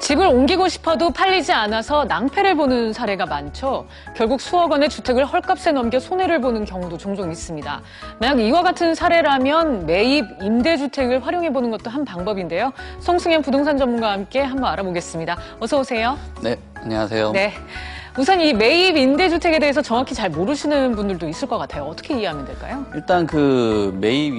집을 옮기고 싶어도 팔리지 않아서 낭패를 보는 사례가 많죠. 결국 수억 원의 주택을 헐값에 넘겨 손해를 보는 경우도 종종 있습니다. 만약 이와 같은 사례라면 매입 임대주택을 활용해보는 것도 한 방법인데요. 송승현 부동산 전문가와 함께 한번 알아보겠습니다. 어서 오세요. 네, 안녕하세요. 네. 우선 이 매입 임대주택에 대해서 정확히 잘 모르시는 분들도 있을 것 같아요. 어떻게 이해하면 될까요? 일단 그 매입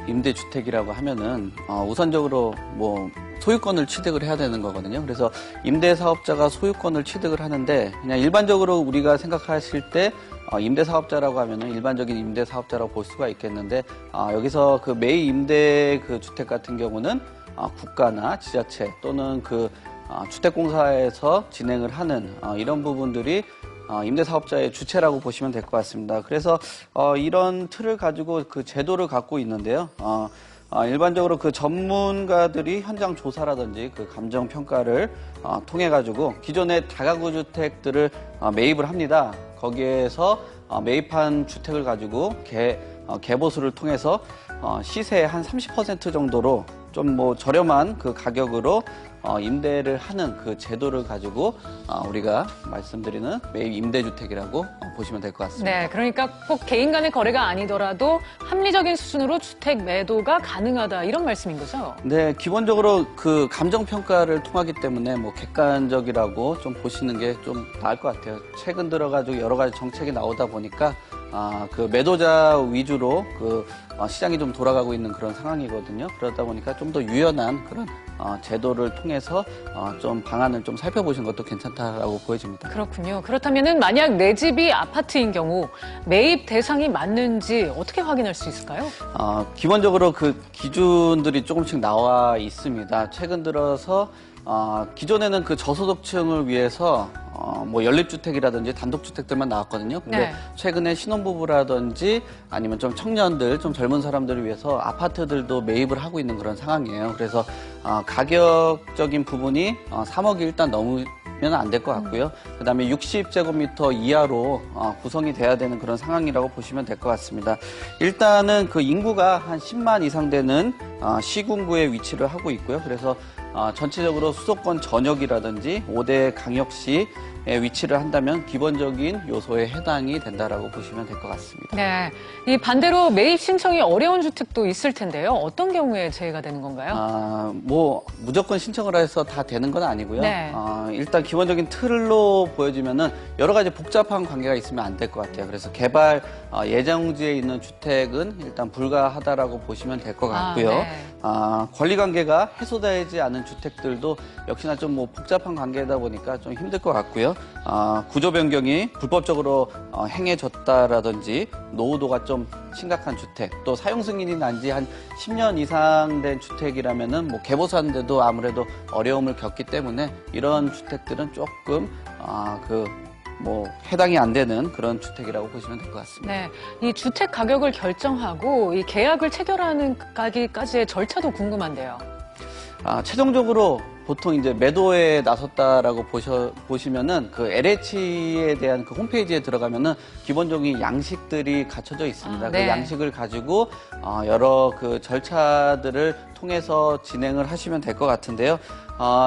임대주택이라고 하면은 우선적으로 뭐 소유권을 취득을 해야 되는 거거든요. 그래서 임대사업자가 소유권을 취득을 하는데 그냥 일반적으로 우리가 생각하실 때 임대사업자라고 하면은 일반적인 임대사업자라고 볼 수가 있겠는데 여기서 그 매입 임대 그 주택 같은 경우는 국가나 지자체 또는 그 주택공사에서 진행을 하는 이런 부분들이 임대사업자의 주체라고 보시면 될 것 같습니다. 그래서 이런 틀을 가지고 그 제도를 갖고 있는데요. 일반적으로 그 전문가들이 현장 조사라든지 그 감정평가를 통해 가지고 기존의 다가구 주택들을 매입을 합니다. 거기에서 매입한 주택을 가지고 개보수를 통해서 시세의 한 30% 정도로 좀 뭐 저렴한 그 가격으로 임대를 하는 그 제도를 가지고 우리가 말씀드리는 매입 임대주택이라고 보시면 될 것 같습니다. 네, 그러니까 꼭 개인 간의 거래가 아니더라도 합리적인 수준으로 주택 매도가 가능하다 이런 말씀인 거죠? 네, 기본적으로 그 감정평가를 통하기 때문에 뭐 객관적이라고 좀 보시는 게 좀 나을 것 같아요. 최근 들어가지고 여러 가지 정책이 나오다 보니까 그 매도자 위주로 그 시장이 좀 돌아가고 있는 그런 상황이거든요. 그러다 보니까 좀 더 유연한 그런 제도를 통해서 좀 방안을 좀 살펴보시는 것도 괜찮다라고 보여집니다. 그렇군요. 그렇다면은 만약 내 집이 아파트인 경우 매입 대상이 맞는지 어떻게 확인할 수 있을까요? 기본적으로 그 기준들이 조금씩 나와 있습니다. 최근 들어서 기존에는 그 저소득층을 위해서 뭐 연립주택이라든지 단독주택들만 나왔거든요. 근데 네. 최근에 신혼부부라든지 아니면 좀 청년들, 좀 젊은 사람들을 위해서 아파트들도 매입을 하고 있는 그런 상황이에요. 그래서 가격적인 부분이 3억이 일단 넘으면 안 될 것 같고요. 그다음에 60제곱미터 이하로 구성이 돼야 되는 그런 상황이라고 보시면 될 것 같습니다. 일단은 그 인구가 한 10만 이상 되는 시군구에 위치를 하고 있고요. 그래서 전체적으로 수도권 전역이라든지 5대 강역시에 위치를 한다면 기본적인 요소에 해당이 된다라고 보시면 될 것 같습니다. 네, 이 반대로 매입 신청이 어려운 주택도 있을 텐데요. 어떤 경우에 제외가 되는 건가요? 뭐 무조건 신청을 해서 다 되는 건 아니고요. 네. 일단 기본적인 틀로 보여지면은 여러 가지 복잡한 관계가 있으면 안 될 것 같아요. 그래서 개발 예정지에 있는 주택은 일단 불가하다라고 보시면 될 것 같고요. 네. 권리관계가 해소되지 않은 주택들도 역시나 좀 뭐 복잡한 관계다 보니까 좀 힘들 것 같고요. 구조 변경이 불법적으로 행해졌다라든지 노후도가 좀 심각한 주택, 또 사용 승인이 난 지 한 10년 이상 된 주택이라면은 뭐 개보수하는데도 아무래도 어려움을 겪기 때문에 이런 주택들은 조금 뭐 해당이 안 되는 그런 주택이라고 보시면 될 것 같습니다. 네, 이 주택 가격을 결정하고 이 계약을 체결하는 까지의 절차도 궁금한데요. 최종적으로 보통 이제 매도에 나섰다라고 보시면은 그 LH에 대한 그 홈페이지에 들어가면은 기본적인 양식들이 갖춰져 있습니다. 네. 그 양식을 가지고 여러 그 절차들을 통해서 진행을 하시면 될 것 같은데요.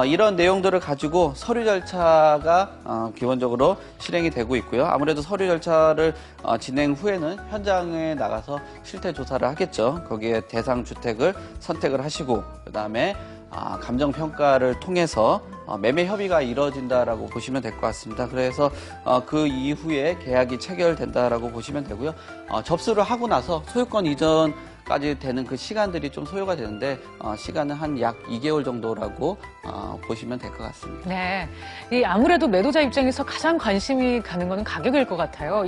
이런 내용들을 가지고 서류 절차가 기본적으로 실행이 되고 있고요. 아무래도 서류 절차를 진행 후에는 현장에 나가서 실태 조사를 하겠죠. 거기에 대상 주택을 선택을 하시고 그다음에 감정평가를 통해서 매매 협의가 이루어진다라고 보시면 될 것 같습니다. 그래서 그 이후에 계약이 체결된다라고 보시면 되고요. 접수를 하고 나서 소유권 이전까지 되는 그 시간들이 좀 소요가 되는데 시간은 한 약 2개월 정도라고 보시면 될 것 같습니다. 네, 이 아무래도 매도자 입장에서 가장 관심이 가는 거는 가격일 것 같아요.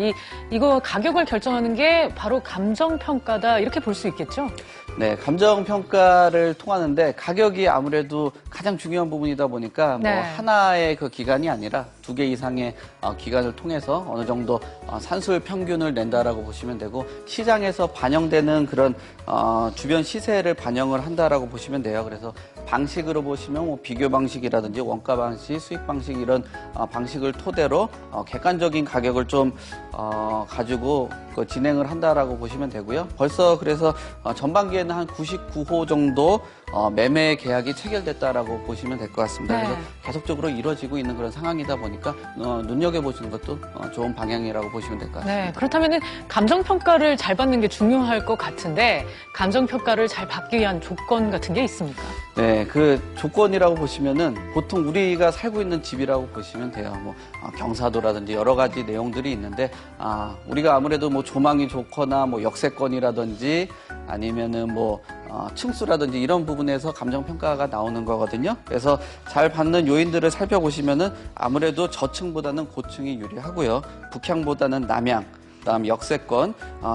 이거 가격을 결정하는 게 바로 감정평가다 이렇게 볼 수 있겠죠? 네, 감정평가를 통하는데 가격이 아무래도 가장 중요한 부분이다 보니까 네. 뭐 하나의 그 기간이 아니라 2개 이상의 기간을 통해서 어느 정도 산술 평균을 낸다라고 보시면 되고 시장에서 반영되는 그런 주변 시세를 반영을 한다라고 보시면 돼요. 그래서 방식으로 보시면 뭐 비교 방식이라든지 원가 방식, 수익 방식 이런 방식을 토대로 객관적인 가격을 좀 가지고 진행을 한다라고 보시면 되고요. 벌써 그래서 전반기에는 한 99호 정도 매매 계약이 체결됐다라고 보시면 될 것 같습니다. 네. 그래서 계속적으로 이루어지고 있는 그런 상황이다 보니까 눈여겨보시는 것도 좋은 방향이라고 보시면 될 것 같습니다. 네, 그렇다면 감정평가를 잘 받는 게 중요할 것 같은데 감정평가를 잘 받기 위한 조건 같은 게 있습니까? 네, 그 조건이라고 보시면은 보통 우리가 살고 있는 집이라고 보시면 돼요. 뭐 경사도라든지 여러 가지 내용들이 있는데 우리가 아무래도 뭐 조망이 좋거나 뭐 역세권이라든지 아니면은 뭐 층수라든지 이런 부분에서 감정평가가 나오는 거거든요. 그래서 잘 받는 요인들을 살펴보시면은 아무래도 저층보다는 고층이 유리하고요. 북향보다는 남향, 그다음 역세권,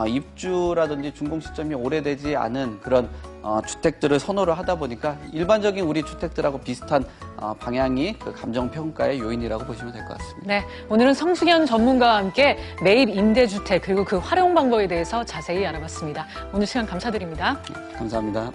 입주라든지 준공 시점이 오래되지 않은 그런 주택들을 선호를 하다 보니까 일반적인 우리 주택들하고 비슷한 방향이 그 감정평가의 요인이라고 보시면 될 것 같습니다. 네, 오늘은 성수견 전문가와 함께 매입 임대주택 그리고 그 활용 방법에 대해서 자세히 알아봤습니다. 오늘 시간 감사드립니다. 감사합니다.